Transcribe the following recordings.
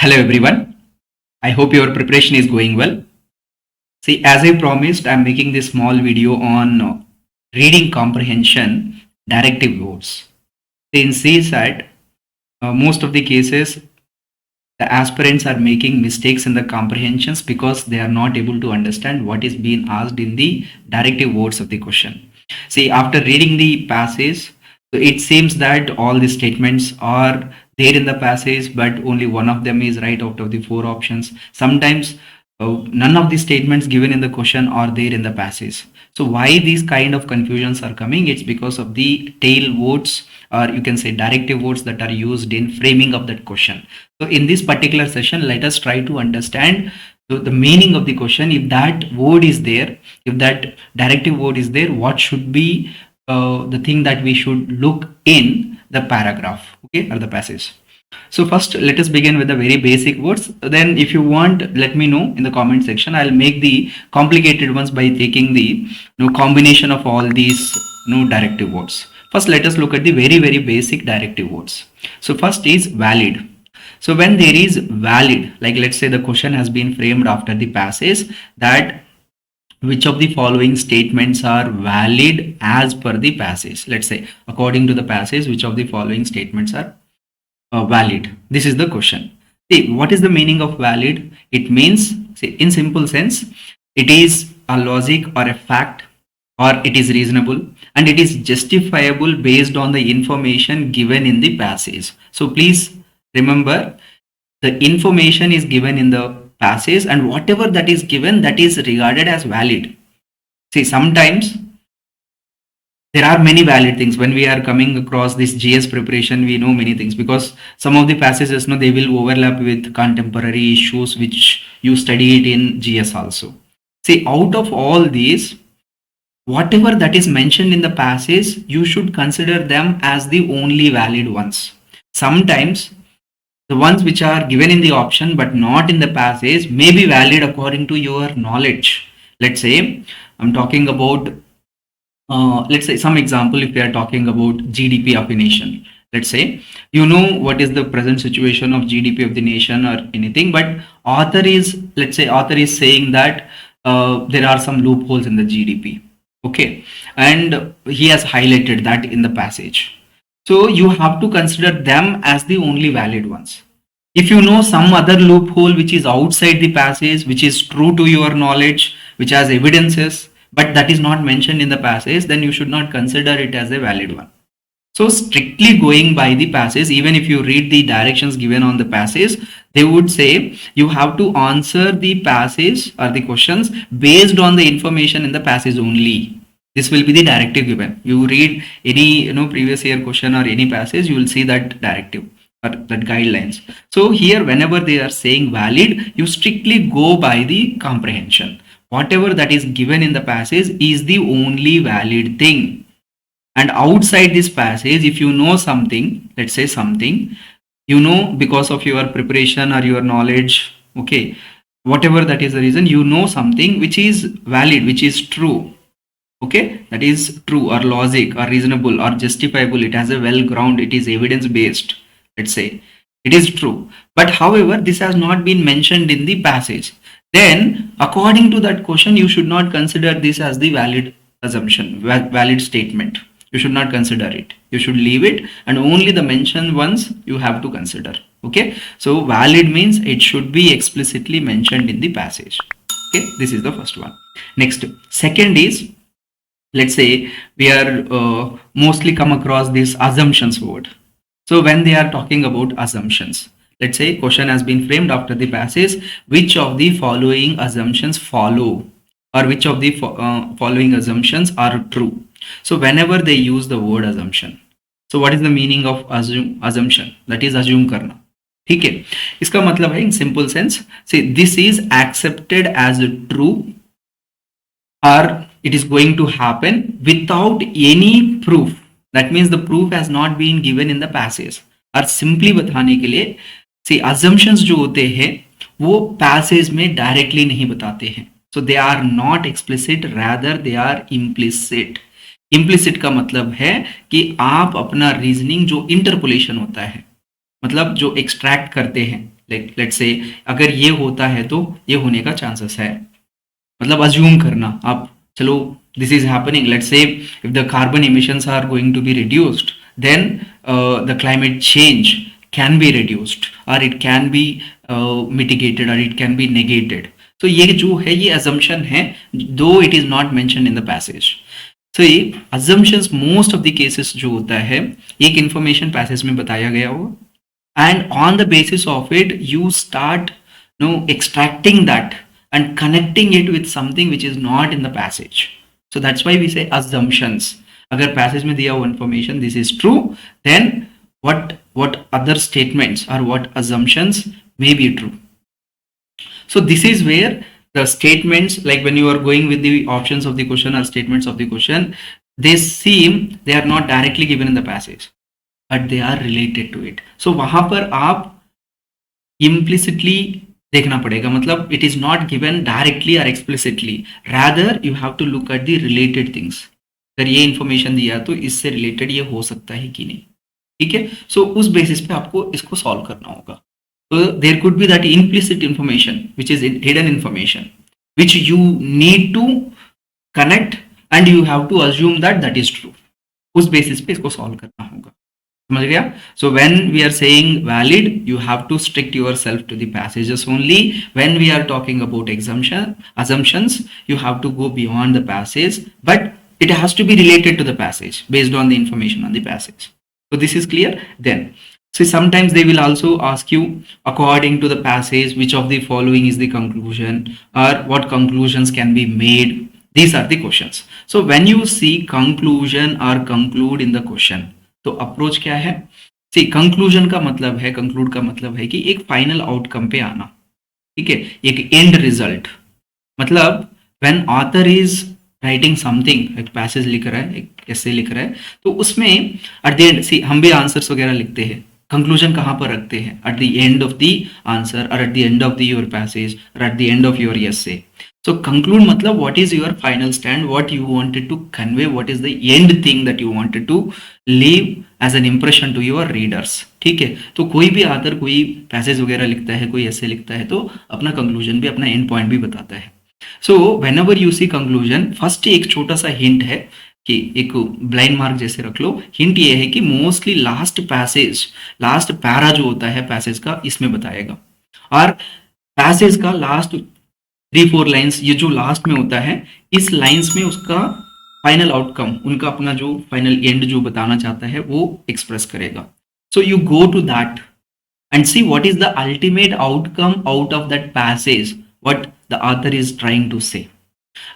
Hello everyone. I hope your preparation is going well. See, as I promised, I'm making this small video on reading comprehension directive words. In CSAT, most of the cases, the aspirants are making mistakes in the comprehensions because they are not able to understand what is being asked in the directive words of the question. See, after reading the passage, it seems that all the statements are there in the passage, but only one of them is right out of the four options. Sometimes none of the statements given in the question are there in the passage. So why these kind of confusions are coming? It's because of the tail words, or you can say directive words, that are used in framing of that question. So in this particular session, let us try to understand the meaning of the question. If that word is there, if that directive word is there, what should be the thing that we should look in the paragraph, okay, or the passage. So first, let us begin with the very basic words. Then if you want, let me know in the comment section. I'll make the complicated ones by taking the combination of all these directive words. First, let us look at the very basic directive words. So first is valid. So when there is valid, like let's say the question has been framed after the passage, that which of the following statements are valid as per the passage. Let's say according to the passage, which of the following statements are valid. This is the question. See, what is the meaning of valid? It means, see, in simple sense, it is a logic or a fact, or it is reasonable, and it is justifiable based on the information given in the passage. So please remember, the information is given in the passage, and whatever that is given, that is regarded as valid. See, sometimes there are many valid things. When we are coming across this GS preparation, we know many things, because some of the passages, they will overlap with contemporary issues which you study it in GS also. See, out of all these, whatever that is mentioned in the passage, you should consider them as the only valid ones. Sometimes the ones which are given in the option but not in the passage may be valid according to your knowledge. Let's say I'm talking about let's say some example. If we are talking about GDP of a nation, let's say you know what is the present situation of GDP of the nation or anything, but let's say author is saying that there are some loopholes in the GDP, okay, and he has highlighted that in the passage. So you have to consider them as the only valid ones. If you know some other loophole which is outside the passage, which is true to your knowledge, which has evidences, but that is not mentioned in the passage, then you should not consider it as a valid one. So strictly going by the passage, even if you read the directions given on the passage, they would say you have to answer the passage or the questions based on the information in the passage only. This will be the directive given. You read any previous year question or any passage, you will see that directive or that guidelines. So here, whenever they are saying valid, you strictly go by the comprehension. Whatever that is given in the passage is the only valid thing. And outside this passage, if you know something, let's say something, because of your preparation or your knowledge, okay, whatever that is the reason, something which is valid, which is true, okay, that is true or logic or reasonable or justifiable, it has a well ground, it is evidence based, let's say it is true, but however this has not been mentioned in the passage, then according to that question you should not consider this as the valid assumption, valid statement. You should not consider it, you should leave it, and only the mentioned ones you have to consider. Okay, so valid means it should be explicitly mentioned in the passage. Okay, this is the first one. Next, second is, let's say we are mostly come across this assumptions word. So when they are talking about assumptions, let's say question has been framed after the passage, which of the following assumptions follow, or which of the following assumptions are true. So whenever they use the word assumption, so what is the meaning of assumption? That is assume करना, ठीक है. इसका मतलब है in simple sense, say this is accepted as true, or it is going to happen without any proof. That means the proof has not been given in the passage. और simply बताने के लिए, see assumptions जो होते हैं वो passage में directly नहीं बताते हैं. So they are not explicit, rather they are implicit. Implicit का मतलब है कि आप अपना reasoning जो interpolation होता है, मतलब जो extract करते हैं, लेट्स से अगर ये होता है तो ये होने का चांसेस है, मतलब अज्यूम करना आप, चलो this is happening, let's say if the carbon emissions are going to be reduced, then the climate change can be reduced और इट कैन बी मिटिगेटेड और इट कैन बी नेगेटेड। तो ये जो है ये assumption है, though it is not mentioned in the passage. तो ये assumptions most of the cases जो होता है, एक इंफॉर्मेशन पैसेज में बताया गया हो and on the basis of it you start extracting that and connecting it with something which is not in the passage. So that's why we say assumptions. अगर passage में दिया हुआ information this is true, then what other statements or what assumptions may be true. So this is where the statements, like when you are going with the options of the question or statements of the question, they seem they are not directly given in the passage but they are related to it. So वहां पर आप implicitly देखना पड़ेगा, मतलब it is not given directly or explicitly, rather you have to look at the related things. अगर ये information दिया तो इससे related ये हो सकता है कि नहीं, ठीक है। So उस basis पे आपको इसको solve करना होगा। So there could be that implicit information which is hidden information which you need to connect and you have to assume that that is true. उस basis पे इसको solve करना होगा, समझ गया। So when we are saying valid you have to stick yourself to the passages only. When we are talking about assumptions you have to go beyond the passage, but it has to be related to the passage based on the information on the passage. So this is clear. Then so sometimes they will also ask you according to the passage which of the following is the conclusion or what conclusions can be made. These are the questions. So when you see conclusion or conclude in the question, तो approach क्या है? सी conclusion का मतलब है, conclude का मतलब है कि एक फाइनल आउटकम पे आना, ठीक है, एक एंड रिजल्ट। मतलब when author is writing something, एक पैसेज लिख रहा है, एक ऐसे लिख रहा है, तो उसमें एट द एंड, सी हम भी आंसर्स वगैरह लिखते हैं, कंक्लूजन कहाँ पर रखते हैं? At the end of the answer और at the end of the your passage और at the end of your essay. So conclude मतलब what is your final stand, what you wanted to convey, what is the end thing that you wanted to leave as an impression to your readers, ठीक है। तो कोई भी आदर कोई passage वगैरह लिखता है, कोई ऐसे लिखता है, तो अपना कंक्लूजन भी, अपना एंड पॉइंट भी बताता है। So whenever you see conclusion, first एक छोटा सा हिंट है कि एक ब्लाइंड मार्क जैसे रख लो। हिंट ये है कि mostly last passage, last para जो होता है पैसेज का, इसमें बताएगा, और पैसेज का लास्ट 3-4 लाइन्स, ये जो लास्ट में होता है, इस लाइन्स में उसका फाइनल आउटकम, उनका अपना जो फाइनल एंड जो बताना चाहता है वो एक्सप्रेस करेगा। So you go to that end see what is the ultimate outcome out of that passage, what the author is trying to say.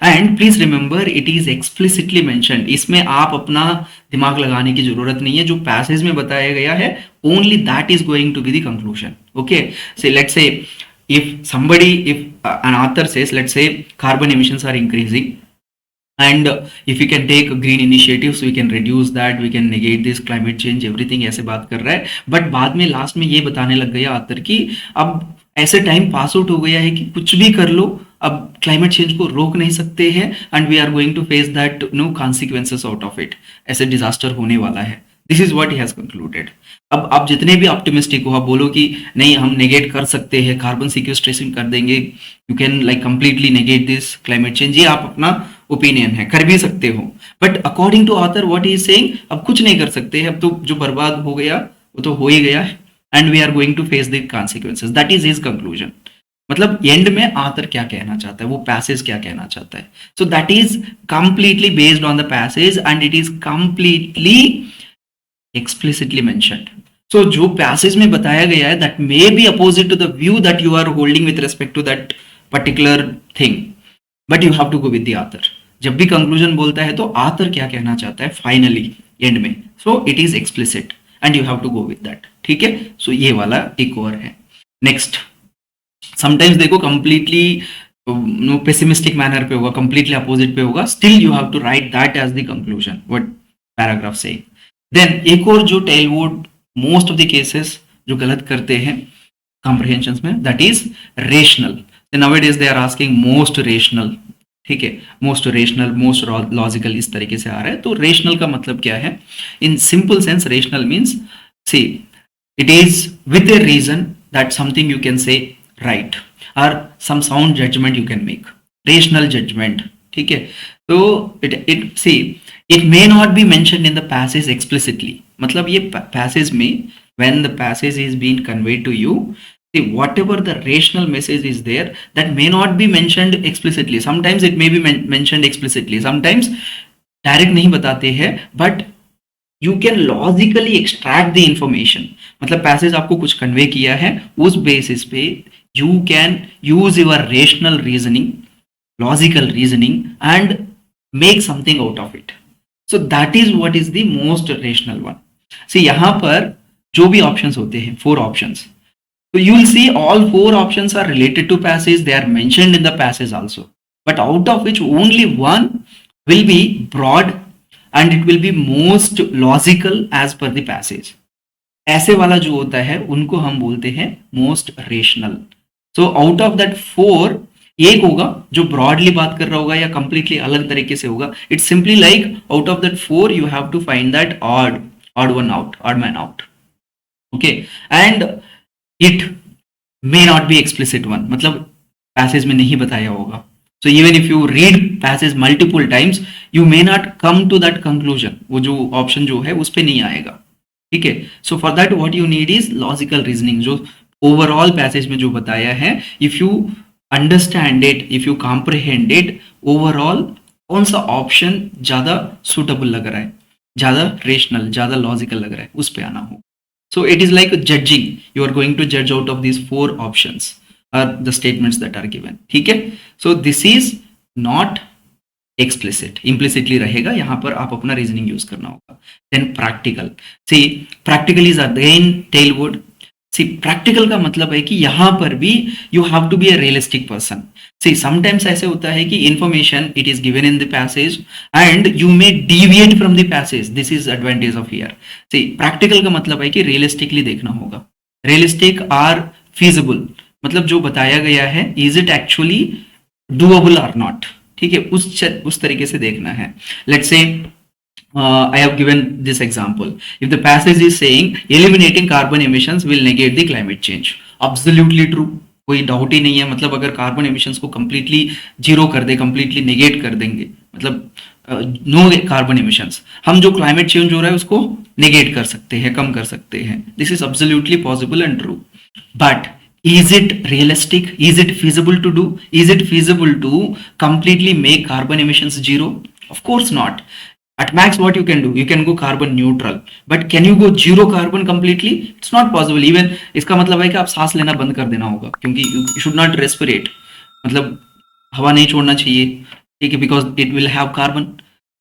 And please remember it is explicitly mentioned, इसमें आप अपना दिमाग लगाने की जरूरत नहीं है, जो पैसेज में बताया गया है only that is going to be the conclusion. Okay, so let's say if an author says, let's say carbon emissions are increasing and if we can take green initiatives we can reduce that, we can negate this climate change, everything, ऐसे बात कर रहा है, but बाद में last में ये बताने लग गया ऑथर की अब ऐसे टाइम पास आउट हो गया है कि कुछ भी कर लो, अब क्लाइमेट चेंज को रोक नहीं सकते हैं and we are going to face that no consequences out of it, ऐसे डिजास्टर होने वाला है। This is what he has concluded. अब आप जितने भी ऑप्टिमिस्टिक हो, आप बोलो कि नहीं हम नेगेट कर सकते हैं, कार्बन सिक्वेस्ट्रेशन कर देंगे, you can like completely negate this climate change, ये आप अपना ओपिनियन है, कर भी सकते हो, but according to author what he is saying, अब कुछ नहीं कर सकते हैं, अब तो जो बर्बाद हो गया वो तो हो ही गया है and we are going to face the consequences, that is his conclusion. मतलब एंड में ऑथर क्या कहना चाहता है, वो पैसेज क्या कहना चाहता है, सो that is completely based on the passage and it is completely explicitly mentioned. So जो पैसेज में बताया गया है that may be opposite to the view that you are holding with respect to that particular thing, but you have to go with the author. जब भी conclusion बोलता है तो author क्या कहना चाहता है फाइनली एंड में, so it is explicit and you have to go with that, ठीक है। so ये वाला एक और है। नेक्स्ट, समटाइम्स देखो कंप्लीटली नो पेसिमिस्टिक मैनर पे होगा, कंप्लीटली अपोजिट पे होगा, still you have to write that as the conclusion what paragraph से। देन एक और जो टेलवुड मोस्ट ऑफ द केसेस जो गलत करते हैं कॉम्प्रिहेंशंस में, that is rational. Nowadays they are asking most rational, ठीक है, मोस्ट रेशनल, मोस्ट लॉजिकल, इस तरीके से आ रहा है। तो रेशनल का मतलब क्या है? In simple sense rational means see it is with a reason that something you can say right, or some sound judgment you can make, rational judgment. ठीक है, तो it see it may not be mentioned in the passage explicitly. मतलब ये passage में when the passage is being conveyed to you, see whatever the rational message is there, that may not be mentioned explicitly. Sometimes it may be mentioned explicitly, sometimes direct नहीं बताते हैं, but you can logically extract the information. मतलब passage आपको कुछ convey किया है, उस basis पे you can use your rational reasoning, logical reasoning and make something out of it. So that is what is the most rational one. See यहां पर जो भी ऑप्शंस होते हैं, 4 options, so you will see all 4 options are related to passage, they are mentioned in the passage also, but out of which only one will be broad and it will be most logical as per the passage. ऐसे वाला जो होता है उनको हम बोलते हैं most rational. So out of that 4 एक होगा जो ब्रॉडली बात कर रहा होगा या कंप्लीटली अलग तरीके से होगा. It's simply like out of that 4 you have to find that odd one out, odd man out. Okay, and it may not be explicit one, मतलब पैसेज में नहीं बताया होगा. So even if you read passage multiple times, you may not come to that conclusion. वो जो option जो है उस पे नहीं आएगा. ठीक है, so for that what you need is logical reasoning. जो ओवरऑल पैसेज में जो बताया है, if you understand it, if you comprehend it, overall कौन सा ऑप्शन ज्यादा सुटेबल लग रहा है, ज्यादा रेशनल, ज्यादा लॉजिकल लग रहा है, उस पे आना हो. So it is like judging, you are going to जज out of these 4 options are the statements that are given. ठीक है, so this is not explicit, implicitly रहेगा. यहाँ पर आप अपना reasoning use करना होगा. Then practical. See, practical is again tailwood. See, practical का मतलब है कि यहाँ पर भी you have to be a realistic person. See, sometimes ऐसे होता है कि information it is given in the passage and you may deviate from the passage. This is advantage of here. See, practical का मतलब है कि realistically देखना होगा. Realistic or feasible, मतलब जो बताया गया है इज इट एक्चुअली डूएबल और नॉट. ठीक है, उस तरीके से देखना है. Let's say I have given this example. If the passage is saying eliminating carbon emissions will negate the climate change, absolutely true, कोई डाउट ही नहीं है. मतलब अगर कार्बन एमिशंस को कंप्लीटली जीरो कर दे, कंप्लीटली नेगेट कर देंगे, मतलब नो कार्बन एमिशंस, हम जो क्लाइमेट चेंज हो रहा है उसको नेगेट कर सकते हैं, कम कर सकते हैं. This is absolutely possible and true. But is it realistic? Is it feasible to do? Is it feasible to completely make carbon emissions zero? Of course not. At max what you can do, you can go carbon neutral, but can you go zero carbon completely? It's not possible. Even इसका मतलब है कि आप सांस लेना बंद कर देना होगा, क्योंकि you should not respirate, मतलब हवा नहीं छोड़ना चाहिए. ठीक है, because it will have carbon.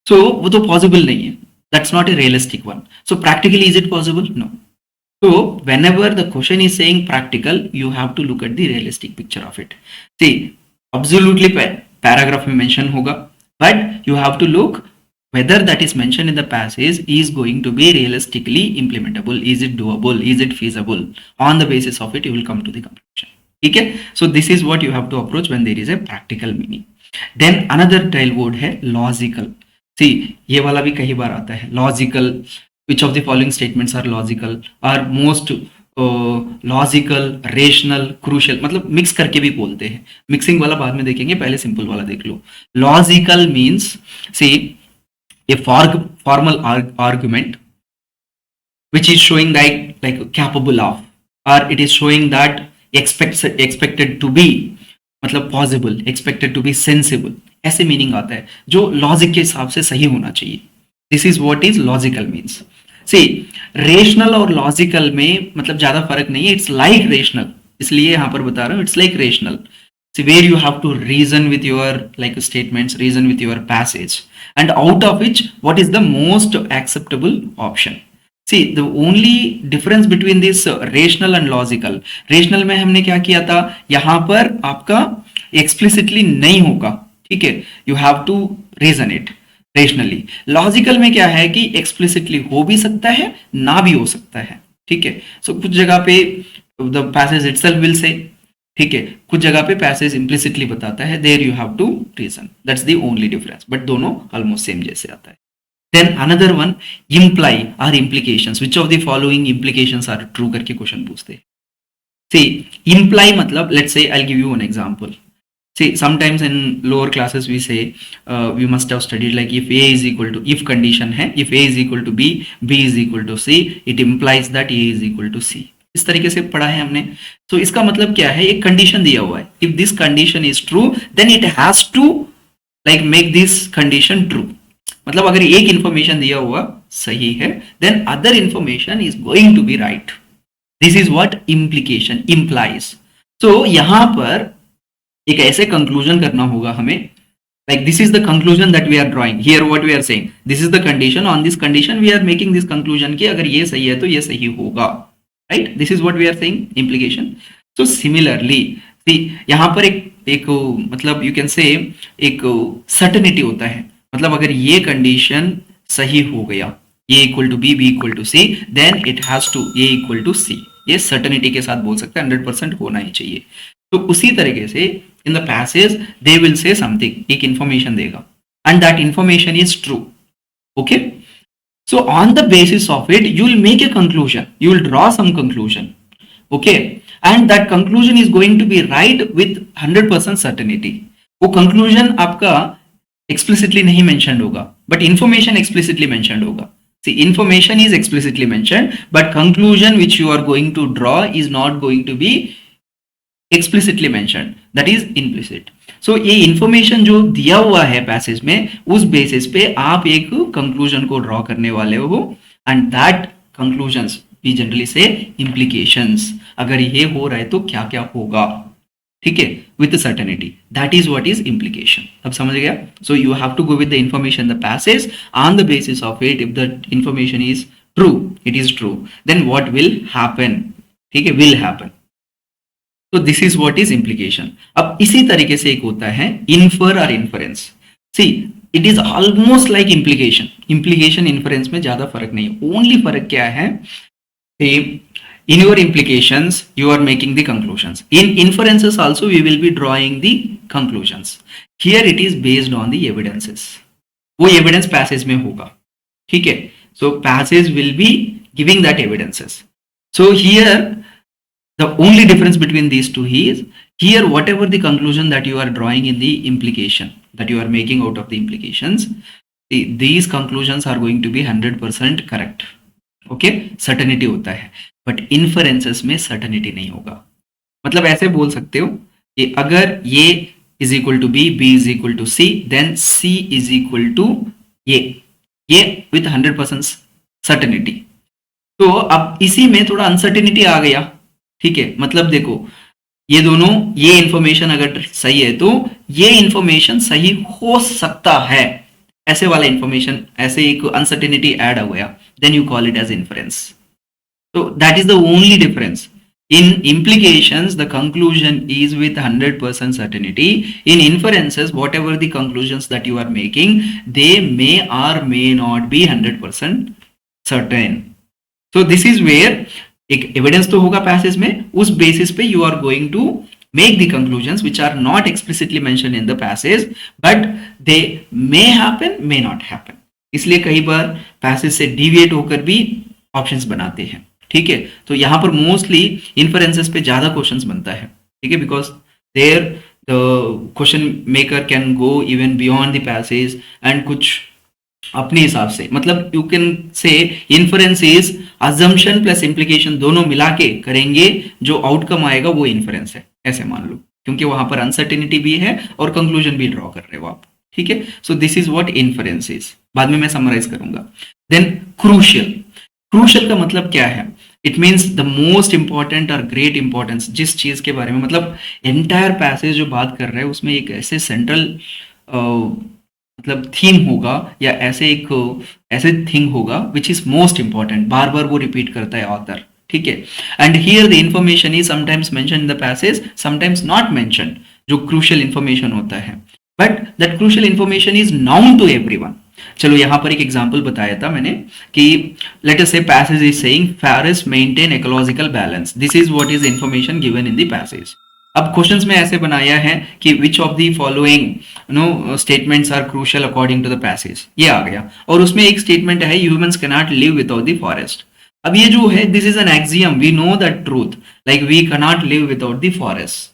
So वो तो possible नहीं है. That's not a realistic one. So practically is it possible? No. So whenever the question is saying practical, you have to look at the realistic picture of it. See, absolutely paragraph में mention होगा, but you have to look whether that is mentioned in the passage is going to be realistically implementable. Is it doable? Is it feasible? On the basis of it, you will come to the conclusion. ठीक है, so this is what you have to approach when there is a practical meaning. Then another tail word है logical. See, ये वाला भी कई बार आता है. Logical, which of the following statements are logical, are most logical, rational, crucial, मतलब mix करके भी बोलते हैं. मिक्सिंग वाला बाद में देखेंगे, पहले सिंपल वाला देख लो. Logical means see a formal argument which is showing that like capable of, or it is showing that expected to be, मतलब possible, expected to be sensible, ऐसे मीनिंग आता है जो लॉजिक के हिसाब से सही होना चाहिए. This is what is logical means. See, rational और लॉजिकल में मतलब ज्यादा फर्क नहीं है. इट्स लाइक रेशनल, इसलिए यहां पर बता रहा हूं it's like rational. See, where you have to reason with your like statements, reason with your passage, and out of which what is the most acceptable option. See, the only difference between this rational and logical, rational में हमने क्या किया था, यहाँ पर आपका explicitly नहीं होगा, ठीक है, you have to reason it rationally. Logical में क्या है कि explicitly हो भी सकता है, ना भी हो सकता है, ठीक है. So कुछ जगह पे the passage itself will say, ठीक है, कुछ जगह पे पैसेज इम्प्लिसिटली बताता है, there you have to reason. That's the only difference, but दोनों ऑलमोस्ट सेम जैसे आता है. Then another one, imply or implications, which of the following implications are true करके क्वेश्चन पूछते हैं. See, imply matlab, let's say I'll give you an example. See, sometimes in lower classes we say we must have studied like if A is equal to, if condition है, if A is equal to B, B is equal to C, it implies that A is equal to C. इस तरीके से पढ़ा है हमने. तो इसका मतलब क्या है, एक कंडीशन दिया हुआ है. If this condition is true, then it has to like make this condition true. मतलब अगर एक इंफॉर्मेशन दिया हुआ सही है, then other information is going to be right. This is what implication implies. So यहाँ पर एक ऐसे कंक्लूजन करना होगा हमें, like this is the conclusion that we are drawing here. What we are saying, this is the condition, on this condition we are making this conclusion कि अगर ये सही है तो ये सही होगा, right? This is what we are saying, implication. So similarly, see, यहाँ पर एक मतलब you can say एक certainty होता है. मतलब अगर ये कंडीशन सही हो गया, a equal to B, B equal to C, then it has to a equal to C. ये सर्टेनिटी के साथ बोल सकते हैं, 100% होना ही चाहिए. तो उसी तरीके से in the passage they will say something, एक इंफॉर्मेशन देगा, and that information is true. Okay, so on the basis of it you will make a conclusion, you will draw some conclusion. Okay, and that conclusion is going to be right with 100% certainty. वो conclusion आपका explicitly नहीं mentioned होगा, but information explicitly mentioned होगा. See, information is explicitly mentioned, but conclusion which you are going to draw is not going to be explicitly mentioned, that is implicit. So ये information जो दिया हुआ है passage में, उस basis पे आप एक conclusion को draw करने वाले हो, and that conclusions we generally say implications. अगर ये हो रहा है तो क्या क्या होगा, ठीक है, with certainty. That is what is implication. अब समझ गया? So you have to go with the information the passage on the basis of it. If the information is true, it is true, then what will happen, ठीक है, will happen. तो this is what is implication. अब इसी तरीके से एक होता है इन्फर और inference. See, it is almost like implication. implication inference में ज्यादा फर्क नहीं है. ओनली फर्क क्या है, in your implications you are making the conclusions, in inferences also we will be drawing the conclusions. Here it is based on the evidences. वो evidence passage में होगा, ठीक है. So passage will be giving that evidences. So here the only difference between these two is, here whatever the conclusion that you are drawing in the implication, that you are making out of the implications, these conclusions are going to be 100% correct. Okay, certainty होता है, but inferences में certainty नहीं होगा. मतलब ऐसे बोल सकते हो कि अगर A is equal to B, B is equal to C, then C is equal to A with 100% certainty. तो अब इसी में थोड़ा अनसर्टेनिटी आ गया, ठीक है. मतलब देखो, ये दोनों, ये इंफॉर्मेशन अगर सही है तो ये इंफॉर्मेशन सही हो सकता है, ऐसे वाला इंफॉर्मेशन, ऐसे एक अनसर्टेनिटी ऐड हो गया, then you call it as inference. तो that is the only difference. In implications, the conclusion is with 100% certainty. In inferences, whatever the conclusions that you are making, they may or may not be 100% certain. So this is where एक evidence तो होगा passage में, उस basis पे you are going to make the conclusions which are not explicitly mentioned in the passage, but they may happen, may not happen. इसलिए कई बार passage से deviate होकर भी options बनाते हैं, ठीक है. तो यहाँ पर मोस्टली इन्फरेंसेस पे ज्यादा क्वेश्चंस बनता है, ठीक है, because there the question maker can go even beyond the passage and कुछ अपने हिसाब से, मतलब you can say inference is assumption plus implication दोनों मिला के करेंगे, जो आउटकम आएगा वो इन्फरेंस है, ऐसे मान लो, क्योंकि वहां पर अनसर्टेनिटी भी है और कंक्लूजन भी ड्रॉ कर रहे हो आप, ठीक है. So this is what inference is. बाद में मैं समराइज करूंगा. Then crucial. क्रूशियल का मतलब क्या है? It means the most important और ग्रेट इंपॉर्टेंस, जिस चीज के बारे में, मतलब एंटायर पैसेज जो बात कर रहे हैं उसमें एक ऐसे सेंट्रल मतलब थीम होगा, या ऐसे थिंग होगा विच इज मोस्ट इंपॉर्टेंट, बार बार वो रिपीट करता है ऑथर, ठीक है. And here the information is sometimes mention in the passage, sometimes not mention, जो क्रूशियल इंफॉर्मेशन होता है, but that crucial information is known to everyone. चलो यहाँ पर एक एग्जांपल बताया था मैंने कि let us say passage is saying forest maintain ecological balance. This is what is information given in the passage. अब क्वेश्चंस में ऐसे बनाया है कि which of the following statements are crucial according to the passage, ये आ गया. और उसमें एक स्टेटमेंट है humans can not live without the forest. अब ये जो है, this is an axiom, we know the truth, like we cannot live without the forest.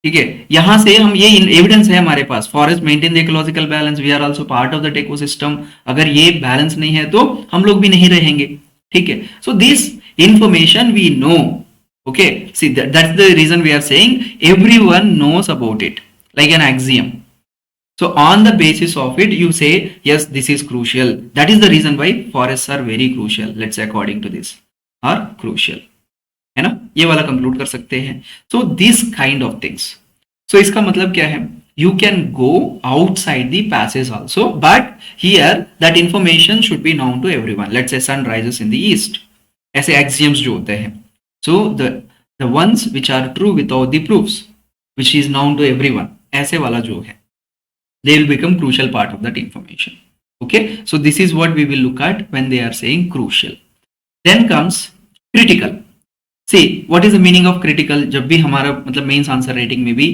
ठीक है, यहां से हम ये एविडेंस है हमारे पास, forest maintain the ecological balance, we are also part of that ecosystem. अगर ये बैलेंस नहीं है तो हम लोग भी नहीं रहेंगे। ठीक है, so this information we know. Okay, see that's the reason we are saying everyone knows about it, like an axiom. So on the basis of it, you say, yes, this is crucial. That is the reason why forests are very crucial. Let's say according to this, are crucial. है ना, ये वाला conclude कर सकते हैं। So this kind of things. So इसका मतलब क्या है? You can go outside the passage also, but here that information should be known to everyone. Let's say sun rises in the east. ऐसे axioms जो होते हैं. So the ones which are true without the proofs, which is known to everyone. ऐसे वाला जो है, they will become crucial part of that information. Okay, so this is what we will look at when they are saying crucial. Then comes critical. See, what is the meaning of critical? जब भी हमारा मतलब mains answer writing में भी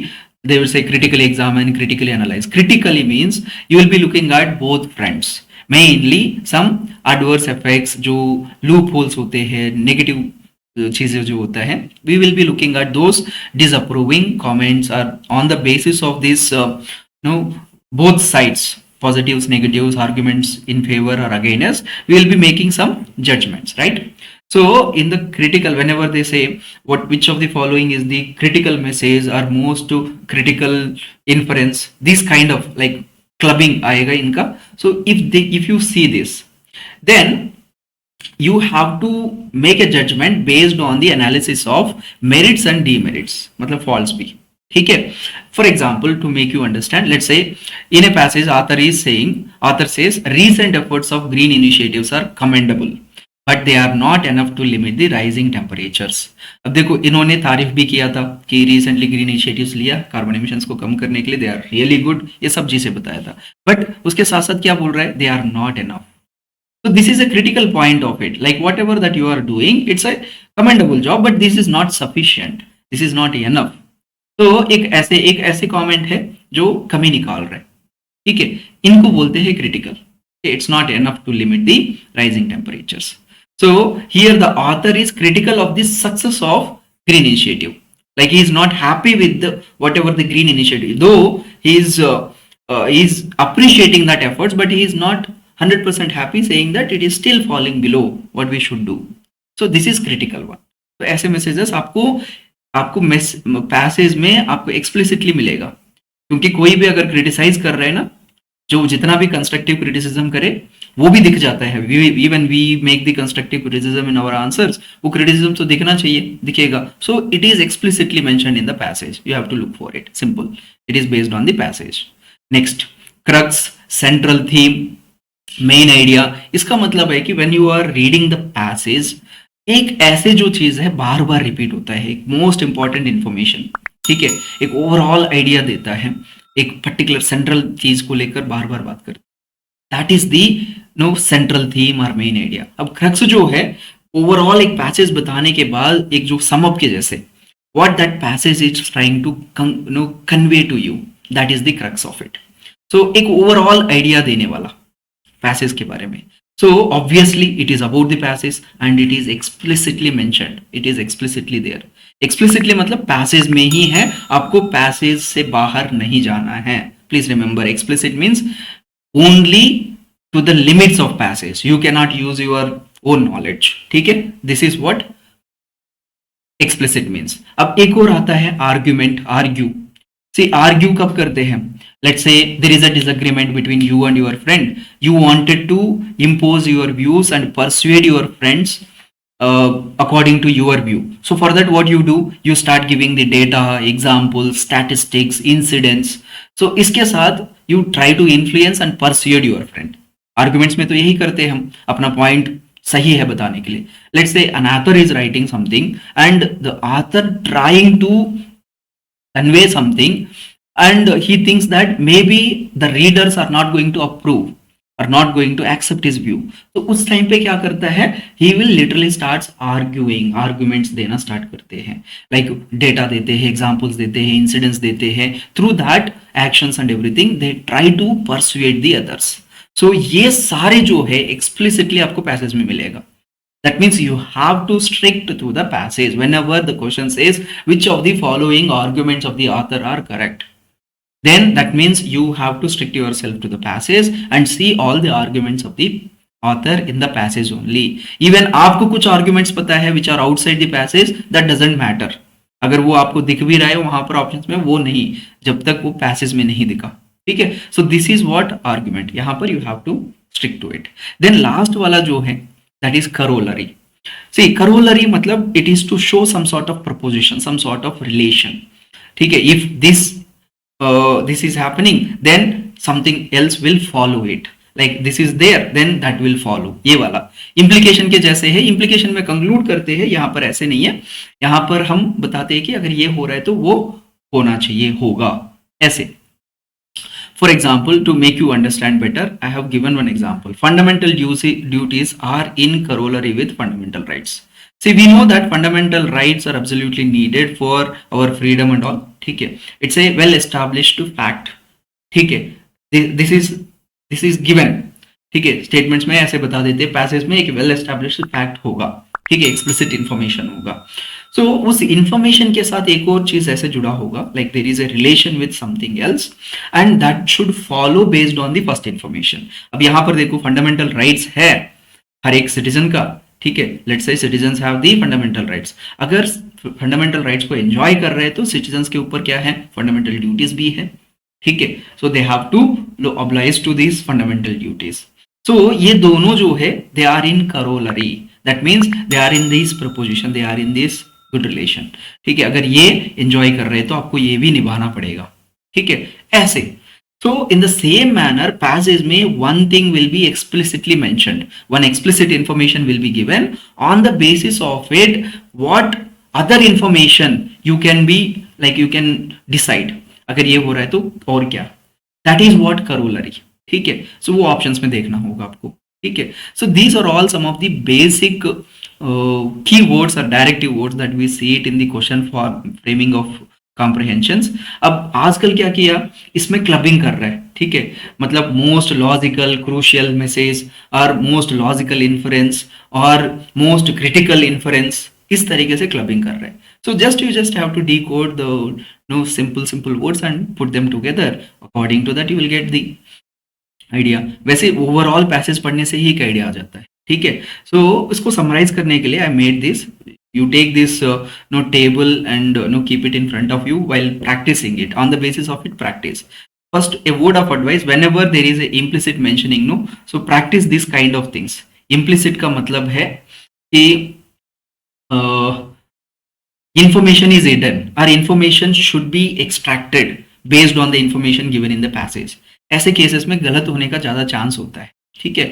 they will say critically examine, critically analyze. Critically means you will be looking at both fronts, mainly some adverse effects जो loop holes होते हैं, negative चीजें जो होता है, we will be looking at those disapproving comments are on the basis of this both sides, positives, negatives, arguments in favor or against, we will be making some judgments, right? So in the critical, whenever they say which of the following is the critical message or most critical inference, this kind of like clubbing aayega inka. So if you see this, then you have to make a judgment based on the analysis of merits and demerits, मतलब false भी। ठीक है, for example to make you understand, let's say in a passage author says recent efforts of green initiatives are commendable but they are not enough to limit the rising temperatures। अब देखो, इन्होंने तारीफ भी किया था कि रिसेंटली ग्रीन इनिशिएटिव्स लिया carbon emissions को कम करने के लिए, दे आर रियली गुड, ये सब चीजें बताया था, बट उसके साथ साथ क्या बोल रहा है, they are not enough. So this is a critical point of it, like whatever that you are doing, it's a commendable job but this is not sufficient, this is not enough। तो एक ऐसे comment है जो कमी निकाल रहे हैं। ठीक है, इनको बोलते हैं critical. It's not enough to limit the rising temperatures. So here the author is critical of the success of green initiative, like he is not happy with whatever the green initiative, though he is appreciating that efforts, but he is not 100% happy, saying that it is still falling below what we should do। so this is critical one। तो ऐसे messages आपको passage में आपको explicitly मिलेगा, क्योंकि कोई भी अगर क्रिटिसाइज कर रहे हैं ना, जो जितना भी कंस्ट्रक्टिव क्रिटिसिज्म करे वो भी दिख जाता है। Even we make the constructive criticism in our answers, वो क्रिटिसिज्म तो दिखना चाहिए, दिखेगा। So it is explicitly mentioned in the passage, you have to look for it, simple, it is based on the passage. Next, crux, central theme, main idea. इसका मतलब है कि when you are reading the passage, एक ऐसे जो चीज है बार बार repeat होता है, एक मोस्ट इंपॉर्टेंट इंफॉर्मेशन, ठीक है, एक ओवरऑल आइडिया देता है, एक पर्टिकुलर सेंट्रल चीज को लेकर बार बार बात करता है, that is the central theme और मेन आइडिया। अब क्रक्स जो है, ओवरऑल एक पैसेज बताने के बाद एक जो समअप के जैसे, what that passage is trying to convey to you, that is the crux of it. So एक ओवरऑल आइडिया देने वाला पैसेज के बारे में। So obviously it is about the passage and it is explicitly mentioned, it is explicitly there। explicitly मतलब passage में ही है, आपको passage से बाहर नहीं जाना है। Please remember, explicit means only to the limits of passage, you cannot use your own knowledge। ठीक है, this is what explicit means। अब एक और आता है argument, argue। See, argue कब करते हैं? Let's say there is a disagreement between you and your friend. You wanted to impose your views and persuade your friends according to your view. So for that, what you do? You start giving the data, examples, statistics, incidents. So इसके साथ you try to influence and persuade your friend. Arguments में तो यही करते हैं हम, अपना point सही है बताने के लिए। Let's say an author is writing something and the author trying to convey something and he thinks that maybe the readers are not going to approve, are not going to accept his view। तो उस time पे क्या करता है, he will literally starts arguing, arguments देना start करते हैं, like data देते हैं, examples देते हैं, incidents देते हैं, through that actions and everything they try to persuade the others। so ये सारे जो है explicitly आपको पैसेज में मिलेगा, That means you have to strict to the passage whenever the question says which of the following arguments of the author are correct. Then that means you have to strict yourself to the passage and see all the arguments of the author in the passage only. Even आपको कुछ arguments पता है which are outside the passage, that doesn't matter. अगर वो आपको दिख भी रहा है वहां पर ऑप्शंस में, वो नहीं, जब तक वो पैसेज में नहीं दिखा, ठीक है. So this is what argument, यहां पर you have to stick to it. Then last वाला जो है that is corollary. See corollary मतलब it is to show some sort of proposition, some sort of relation, ठीक है. If this is happening, then something else will follow it. Like this is there, then that will follow. ये वाला implication के जैसे है. implication में conclude करते हैं, यहाँ पर ऐसे नहीं है. यहाँ पर हम बताते हैं कि अगर ये हो रहा है तो वो होना चाहिए, होगा, ऐसे. For example, to make you understand better, I have given one example. Fundamental duties are in corollary with fundamental rights. See, we know that fundamental rights are absolutely needed for our freedom and all. ठीक है, it's a well established fact. ठीक है, this is given. ठीक है, statements में ऐसे बता देते हैं, पैसेज में एक वेल एस्टैब्लिश्ड फैक्ट होगा, ठीक है, एक्सप्लिसिट इंफॉर्मेशन होगा. सो उस इंफॉर्मेशन के साथ एक और चीज ऐसे जुड़ा होगा, like there is a relation with something else and that should follow based on the first information. अब यहाँ पर देखो फंडामेंटल राइट्स है हर एक सिटीजन का, ठीक है. Let's say citizens have the fundamental rights. अगर फंडामेंटल राइट्स को एंजॉय कर रहे हैं तो सिटीजंस के ऊपर क्या है, फंडामेंटल ड्यूटीज भी है, ठीक है. So they have to oblige to this fundamental duties. So ये दोनों जो है they are in corollary, that means they are in this proposition, they are in this good relation, ठीक है. अगर ये एंजॉय कर रहे हैं तो आपको ये भी निभाना पड़ेगा, ठीक है, ऐसे. So in the same manner, passage में one thing will be explicitly mentioned, one explicit information will be given. On the basis of it, what other information you can be like you can decide. अगर ये हो रहा है तो और क्या, that is what corollary, ठीक है. So वो options में देखना होगा आपको, ठीक है. So these are all some of the basic key words or directive words that we see it in the question for framing of comprehensions. अब आजकल क्या किया, इसमें क्लबिंग कर रहा है, ठीक है. मतलब मोस्ट लॉजिकल क्रूशियल मैसेज और मोस्ट लॉजिकल इन्फरेंस और मोस्ट क्रिटिकल इन्फरेंस, इस तरीके से क्लबिंग कर रहे हैं. So you just have to decode the simple words and put them together. According to that you will get the idea. वैसे overall passage पढ़ने से ही एक आइडिया आ जाता है, ठीक है. सो इसको समराइज करने के लिए I made this. You take this table and keep it in front of you while practicing it. On the basis of it, practice. First, a word of advice: whenever there is a implicit mentioning, so practice this kind of things. Implicit का मतलब है कि information is hidden or information should be extracted based on the information given in the passage. ऐसे cases में गलत होने का ज्यादा चांस होता है, ठीक है.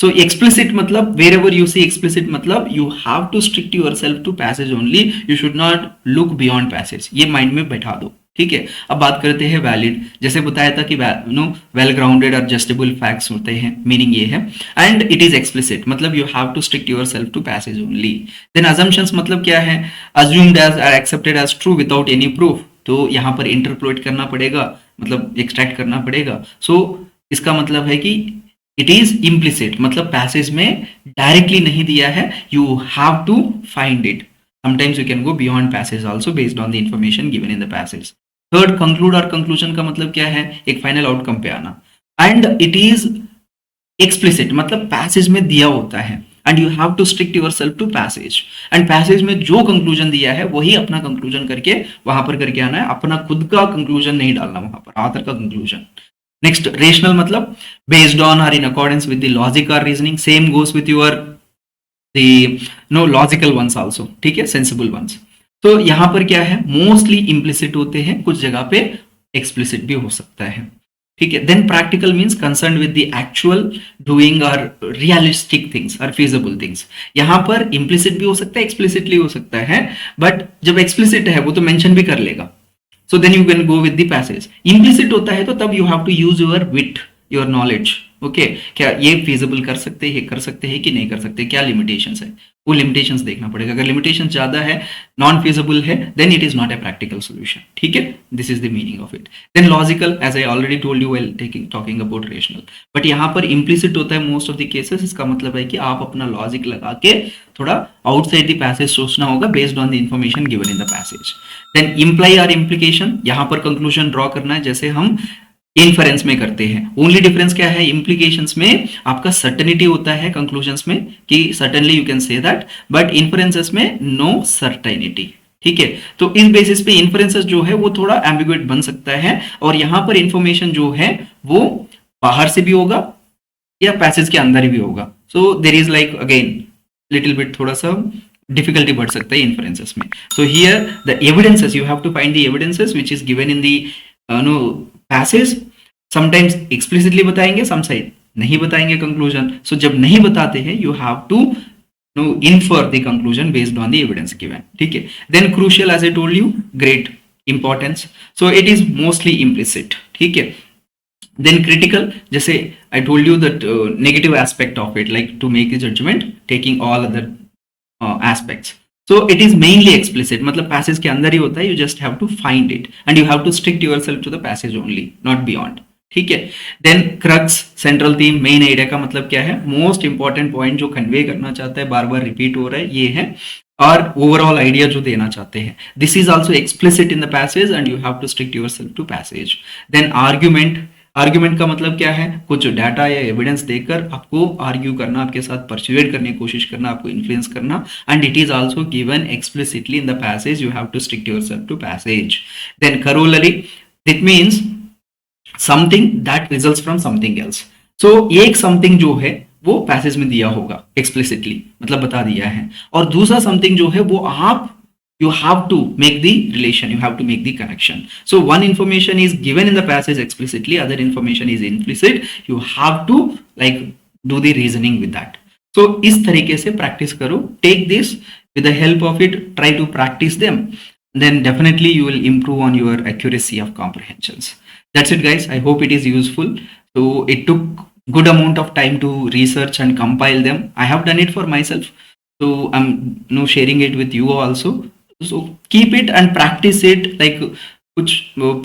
सो एक्सप्लिसिट मतलब wherever you see explicit मतलब you have to strict yourself to passage only, you should not look beyond passage. ये माइंड में बैठा दो, ठीक है. अब बात करते हैं वैलिड. जैसे बताया था कि वेल ग्राउंडेड और जस्टिबल फैक्ट्स होते हैं, मीनिंग ये है. एंड इट इज एक्सप्लिसिट मतलब you have to strict yourself to passage only. Then assumptions मतलब क्या है, assumed as are accepted as true without any proof. तो यहाँ पर इंटरप्रेट करना पड़ेगा, मतलब एक्सट्रैक्ट करना पड़ेगा. सो इसका मतलब है कि इट इज इम्प्लिसिट मतलब पैसेज में डायरेक्टली नहीं दिया है, you have to find it. Sometimes you can go beyond passage also based on the information given in the passage. Third, conclude और कंक्लूजन का मतलब क्या है, एक फाइनल आउटकम पे आना. एंड इट इज एक्सप्लिसिट मतलब पैसेज में दिया होता है and you have to strict yourself to passage. And passage में जो कंक्लूजन दिया है वही अपना कंक्लूजन करके वहां पर करके आना है, अपना खुद का कंक्लूजन नहीं डालना वहां पर, ऑथर का कंक्लूजन. Next, rational मतलब based on or in accordance with the logic or reasoning. Same goes with your logical ones also, ठीक है, sensible ones. तो यहाँ पर क्या है, मोस्टली इम्प्लिसिट होते हैं, कुछ जगह पे एक्सप्लिसिट भी हो सकता है, ठीक है. Then practical means concern with the actual doing और रियलिस्टिक थिंग्स और फिजिबल थिंग्स. यहाँ पर इम्प्लिसिट भी हो सकता है, एक्सप्लिसिटली हो सकता है, बट जब एक्सप्लिसिट है वो तो मेंशन भी कर लेगा. So then you can go with the passage. Implicit होता है तो तब you have to use your wit, your knowledge, okay, क्या ये feasible कर सकते हैं कि नहीं कर सकते, क्या limitations है, वो limitations देखना पड़ेगा। अगर limitations ज़्यादा है, non feasible है, then it is not a practical solution, ठीक है, this is the meaning of it। then logical, as I already told you while talking about rational, but यहाँ पर implicit होता है most of the cases। इसका मतलब है कि आप अपना logic लगा के थोड़ा outside the passage सोचना होगा based on the information given in the passage। then imply or implication, यहाँ पर conclusion draw करना है जैसे हम इन्फरेंस में करते हैं। ओनली डिफरेंस क्या है, इम्प्लीकेशंस में आपका सर्टेनिटी होता है, कंक्लूजन्स में कि certainly you can say that, but inferences में नो सर्टेनिटी, ठीक है। तो इस बेसिस पे इन्फरेंसेस जो है वो थोड़ा एम्बिगुएट बन सकता है, और यहां पर इंफॉर्मेशन जो है वो बाहर से भी होगा या पैसेज के अंदर ही भी होगा। So there is like again little bit थोड़ा सा डिफिकल्टी बढ़ सकता है इन्फरेंसेस में। So here the evidences, you have to find the evidences which is given in the passage. Sometimes explicitly बताएंगे, सम साइड नहीं बताएंगे कंक्लूजन। सो जब नहीं बताते हैं you have to infer the conclusion based on the evidence given, ठीक है। then crucial, as I told you, great importance, so it is mostly implicit, ठीक है। then critical, जैसे I told you that negative aspect of it, like to make a judgment taking all other aspects, so it is mainly explicit, मतलब passage के अंदर ही होता है, you just have to find it and you have to stick yourself to the passage only, not beyond, ठीक है। Then crux, central theme, main idea का मतलब क्या है, मोस्ट इंपॉर्टेंट पॉइंट जो कन्वे करना चाहता है, बार बार रिपीट हो रहा है, ये है, और ओवरऑल आइडिया जो देना चाहते हैं, this is also explicit in the passage and you have to stick yourself to passage. Then argument, argument का मतलब क्या है, कुछ डाटा या एविडेंस देकर आपको आर्ग्यू करना, आपके साथ परसुएड करने की कोशिश करना, आपको इन्फ्लुएंस करना, and it is also given explicitly in the passage, you have to stick yourself to passage. Then corollary, it means something that results from something else. So एक समथिंग जो है वो पैसेज में दिया होगा एक्सप्लिसिटली, मतलब बता दिया है, और दूसरा समथिंग जो है वो आप you have to make the relation, you have to make the connection. So one information is given in the passage explicitly, other information is implicit, you have to like do the reasoning with that. So इस तरीके से practice करो, take this with the help of it, try to practice them, then definitely you will improve on your accuracy of comprehensions. That's it guys, I hope it is useful. So it took good amount of time to research and compile them. I have done it for myself, so I'm sharing it with you also. So keep it and practice it, like कुछ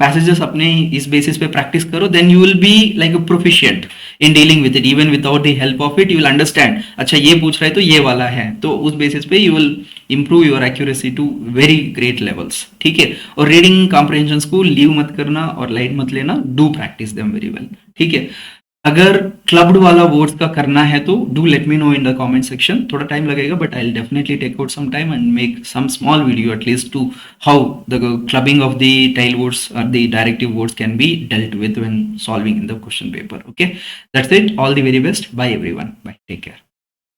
passages अपने इस basis पे practice करो, then you will be like a proficient in dealing with it, even without the help of it you will understand, अच्छा ये पूछ रहा है तो ये वाला है, तो उस basis पे you will improve your accuracy to very great levels, ठीक है। और reading comprehensions को leave मत करना और light मत लेना, do practice them very well, ठीक है। अगर क्लब्ड वाला वर्ड्स का करना है तो do let me know in the comment section, थोड़ा टाइम लगेगा but I will definitely take out some time and make some small video at least to how the clubbing of the tail words or the directive words can be dealt with when solving in the question paper. Okay, that's it, all the very best, bye everyone, bye, take care.